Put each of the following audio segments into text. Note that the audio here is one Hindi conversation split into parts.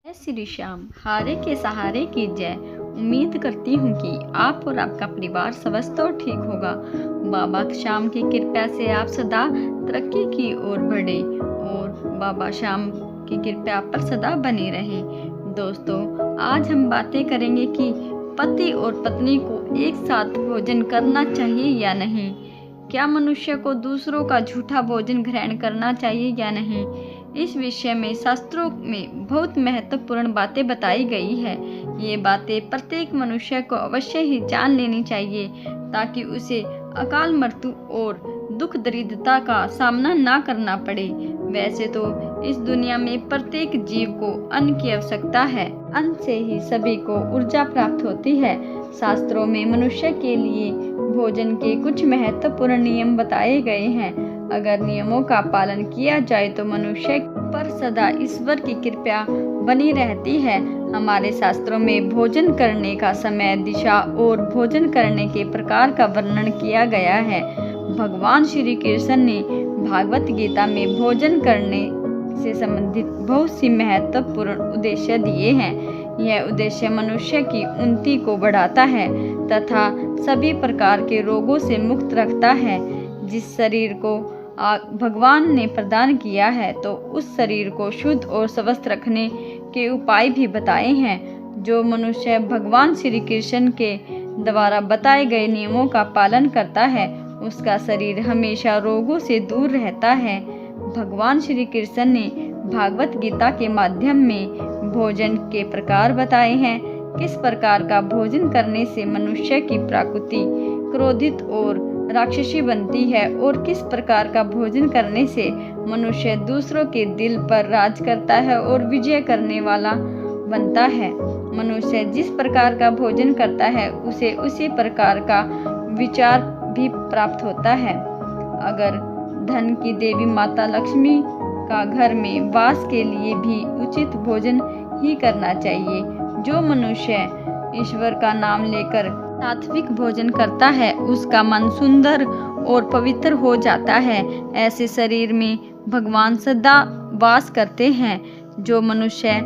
जय श्री श्याम। हारे के सहारे की जय। उम्मीद करती हूँ कि आप और आपका परिवार स्वस्थ और ठीक होगा। बाबा श्याम की कृपा से आप सदा तरक्की की ओर बढ़े और बाबा श्याम की कृपा पर सदा बने रहें। दोस्तों, आज हम बातें करेंगे कि पति और पत्नी को एक साथ भोजन करना चाहिए या नहीं। क्या मनुष्य को दूसरों का झूठा भोजन ग्रहण करना चाहिए या नहीं। इस विषय में शास्त्रों में बहुत महत्वपूर्ण बातें बताई गई है। ये बातें प्रत्येक मनुष्य को अवश्य ही जान लेनी चाहिए ताकि उसे अकाल मृत्यु और दुख दरिद्रता का सामना ना करना पड़े। वैसे तो इस दुनिया में प्रत्येक जीव को अन्न की आवश्यकता है। अन्न से ही सभी को ऊर्जा प्राप्त होती है। शास्त्रों में मनुष्य के लिए भोजन के कुछ महत्वपूर्ण नियम बताए गए हैं। अगर नियमों का पालन किया जाए तो मनुष्य पर सदा ईश्वर की कृपा बनी रहती है। हमारे शास्त्रों में भोजन करने का समय, दिशा और भोजन करने के प्रकार का वर्णन किया गया है। भगवान श्री कृष्ण ने भागवत गीता में भोजन करने से संबंधित बहुत सी महत्वपूर्ण उद्देश्य दिए हैं। यह उद्देश्य मनुष्य की उन्नति को बढ़ाता है तथा सभी प्रकार के रोगों से मुक्त रखता है। जिस शरीर को भगवान ने प्रदान किया है तो उस शरीर को शुद्ध और स्वस्थ रखने के उपाय भी बताए हैं। जो मनुष्य भगवान श्री कृष्ण के द्वारा बताए गए नियमों का पालन करता है उसका शरीर हमेशा रोगों से दूर रहता है। भगवान श्री कृष्ण ने भागवत गीता के माध्यम में भोजन के प्रकार बताए हैं। किस प्रकार का भोजन करने से मनुष्य की प्रकृति क्रोधित और राक्षसी बनती है और किस प्रकार का भोजन करने से मनुष्य दूसरों के दिल पर राज करता है और विजय करने वाला बनता है। मनुष्य जिस प्रकार का भोजन करता है उसे उसी प्रकार का विचार भी प्राप्त होता है। अगर धन की देवी माता लक्ष्मी का घर में वास के लिए भी उचित भोजन ही करना चाहिए। जो मनुष्य ईश्वर का नाम लेकर सात्विक भोजन करता है उसका मन सुंदर और पवित्र हो जाता है। ऐसे शरीर में भगवान सदा वास करते हैं। जो मनुष्य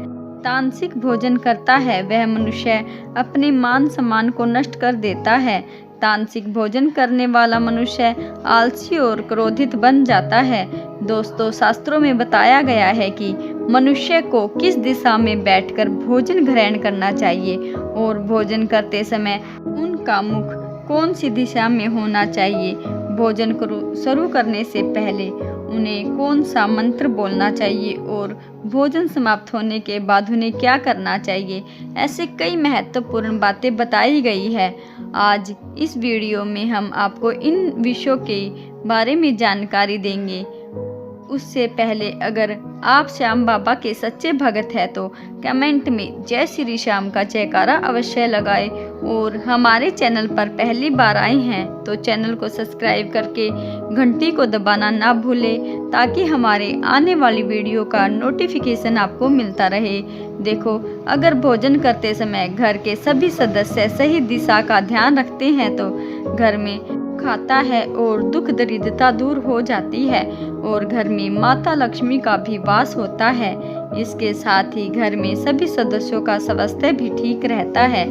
तामसिक भोजन करता है वह मनुष्य अपने मान सम्मान को नष्ट कर देता है। तामसिक भोजन करने वाला मनुष्य आलसी और क्रोधित बन जाता है। दोस्तों, शास्त्रों में बताया गया है कि मनुष्य को किस दिशा में बैठकर भोजन ग्रहण करना चाहिए और भोजन करते समय उनका मुख कौन सी दिशा में होना चाहिए। भोजन शुरू करने से पहले उन्हें कौन सा मंत्र बोलना चाहिए और भोजन समाप्त होने के बाद उन्हें क्या करना चाहिए। ऐसे कई महत्वपूर्ण बातें बताई गई है। आज इस वीडियो में हम आपको इन विषयों के बारे में जानकारी देंगे। उससे पहले अगर आप श्याम बाबा के सच्चे भगत हैं तो कमेंट में जय श्री श्याम का जयकारा अवश्य लगाएं और हमारे चैनल पर पहली बार आए हैं तो चैनल को सब्सक्राइब करके घंटी को दबाना ना भूलें ताकि हमारे आने वाली वीडियो का नोटिफिकेशन आपको मिलता रहे। देखो, अगर भोजन करते समय घर के सभी सदस्य सही दिशा का ध्यान रखते हैं तो घर में खाता है और दुख दरिद्रता दूर हो जाती है और घर में माता लक्ष्मी का भी वास होता है। इसके साथ ही घर में सभी सदस्यों का स्वास्थ्य भी ठीक रहता है।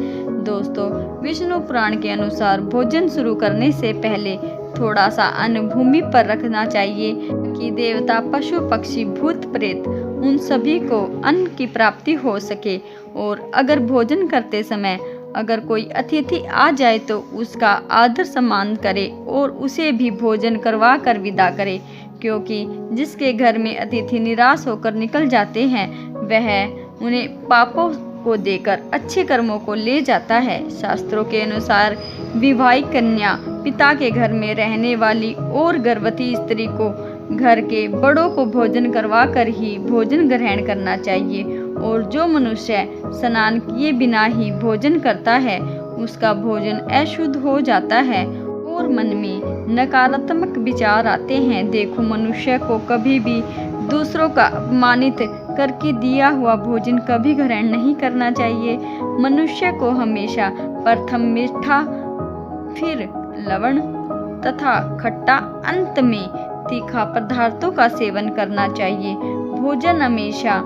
दोस्तों, विष्णु पुराण के अनुसार भोजन शुरू करने से पहले थोड़ा सा अन्न भूमि पर रखना चाहिए कि देवता, पशु, पक्षी, भूत प्रेत उन सभी को अन्न की प्राप्ति हो सके। और अगर भोजन करते समय अगर कोई अतिथि आ जाए तो उसका आदर सम्मान करे और उसे भी भोजन करवा कर विदा करे, क्योंकि जिसके घर में अतिथि निराश होकर निकल जाते हैं वह उन्हें पापों को देकर अच्छे कर्मों को ले जाता है। शास्त्रों के अनुसार विवाहित कन्या, पिता के घर में रहने वाली और गर्भवती स्त्री को घर के बड़ों को भोजन करवा कर ही भोजन ग्रहण करना चाहिए। और जो मनुष्य स्नान किए बिना ही भोजन करता है उसका भोजन अशुद्ध हो जाता है और मन में नकारात्मक विचार आते हैं। देखो, मनुष्य को कभी भी दूसरों का अपमानित करके दिया हुआ भोजन कभी ग्रहण नहीं करना चाहिए। मनुष्य को हमेशा प्रथम मीठा, फिर लवण तथा खट्टा, अंत में तीखा पदार्थों का सेवन करना चाहिए। भोजन हमेशा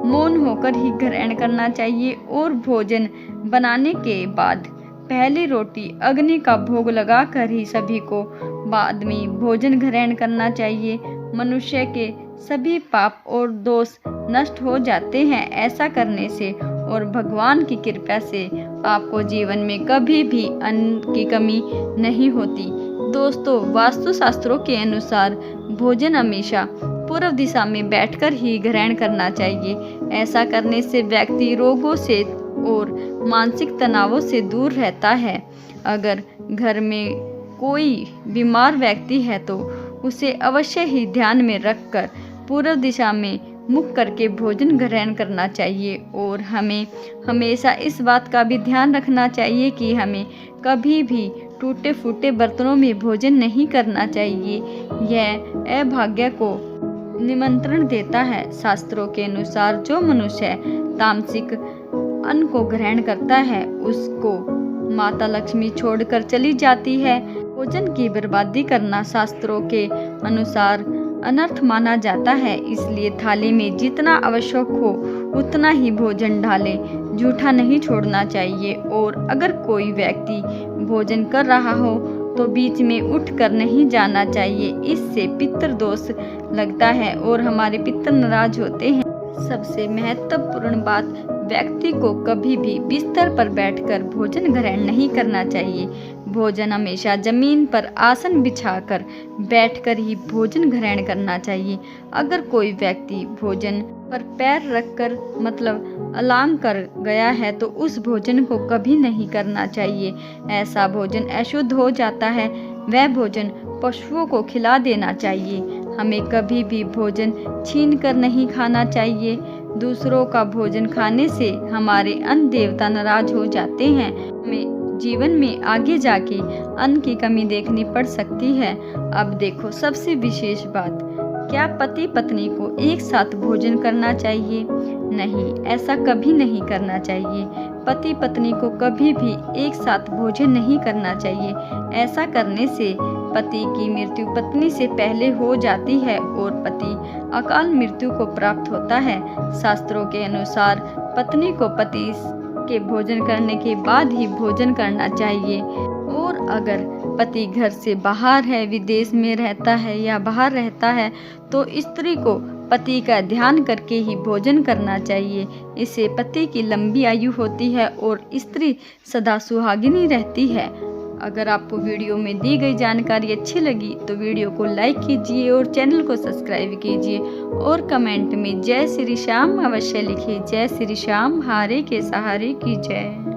मौन होकर ही ग्रहण करना चाहिए और भोजन बनाने के बाद पहली रोटी अग्नि का भोग लगाकर ही सभी को बाद में भोजन ग्रहण करना चाहिए। मनुष्य के सभी पाप और दोष नष्ट हो जाते हैं ऐसा करने से, और भगवान की कृपा से आपको जीवन में कभी भी अन्न की कमी नहीं होती। दोस्तों, वास्तु शास्त्रों के अनुसार भोजन हमेशा पूर्व दिशा में बैठकर ही ग्रहण करना चाहिए। ऐसा करने से व्यक्ति रोगों से और मानसिक तनावों से दूर रहता है। अगर घर में कोई बीमार व्यक्ति है तो उसे अवश्य ही ध्यान में रखकर पूर्व दिशा में मुख करके भोजन ग्रहण करना चाहिए। और हमें हमेशा इस बात का भी ध्यान रखना चाहिए कि हमें कभी भी टूटे फूटे बर्तनों में भोजन नहीं करना चाहिए। यह अभाग्य को निमंत्रण देता है। शास्त्रों के अनुसार जो मनुष्य तामसिक अन्न को ग्रहण करता है उसको माता लक्ष्मी छोड़कर चली जाती है। भोजन की बर्बादी करना शास्त्रों के अनुसार अनर्थ माना जाता है, इसलिए थाली में जितना आवश्यक हो उतना ही भोजन डालें, जूठा नहीं छोड़ना चाहिए। और अगर कोई व्यक्ति भोजन कर रहा हो तो बीच में उठकर नहीं जाना चाहिए, इससे पितृ दोष लगता है और हमारे पितृ नाराज होते हैं। सबसे महत्वपूर्ण बात, व्यक्ति को कभी भी बिस्तर पर बैठकर भोजन ग्रहण नहीं करना चाहिए। भोजन हमेशा जमीन पर आसन बिछाकर बैठकर ही भोजन ग्रहण करना चाहिए। अगर कोई व्यक्ति भोजन पर पैर रखकर मतलब अलांग कर गया है तो उस भोजन को कभी नहीं करना चाहिए। ऐसा भोजन अशुद्ध हो जाता है। वह भोजन पशुओं को खिला देना चाहिए। हमें कभी भी भोजन छीन कर नहीं खाना चाहिए। दूसरों का भोजन खाने से हमारे अन्न देवता नाराज हो जाते हैं। हमें जीवन में आगे जाके अन्न की कमी देखनी पड़ सकती है। अब देखो सबसे विशेष बात, क्या पति पत्नी को एक साथ भोजन करना चाहिए? नहीं, ऐसा कभी नहीं करना चाहिए। पति पत्नी को कभी भी एक साथ भोजन नहीं करना चाहिए। ऐसा करने से पति की मृत्यु पत्नी से पहले हो जाती है और पति अकाल मृत्यु को प्राप्त होता है। शास्त्रों के अनुसार पत्नी को पति के भोजन करने के बाद ही भोजन करना चाहिए। और अगर पति घर से बाहर है, विदेश में रहता है या बाहर रहता है तो स्त्री को पति का ध्यान करके ही भोजन करना चाहिए। इससे पति की लंबी आयु होती है और स्त्री सदा सुहागिनी रहती है। अगर आपको वीडियो में दी गई जानकारी अच्छी लगी तो वीडियो को लाइक कीजिए और चैनल को सब्सक्राइब कीजिए और कमेंट में जय श्री श्याम अवश्य लिखिए। जय श्री श्याम, हारे के सहारे की जय।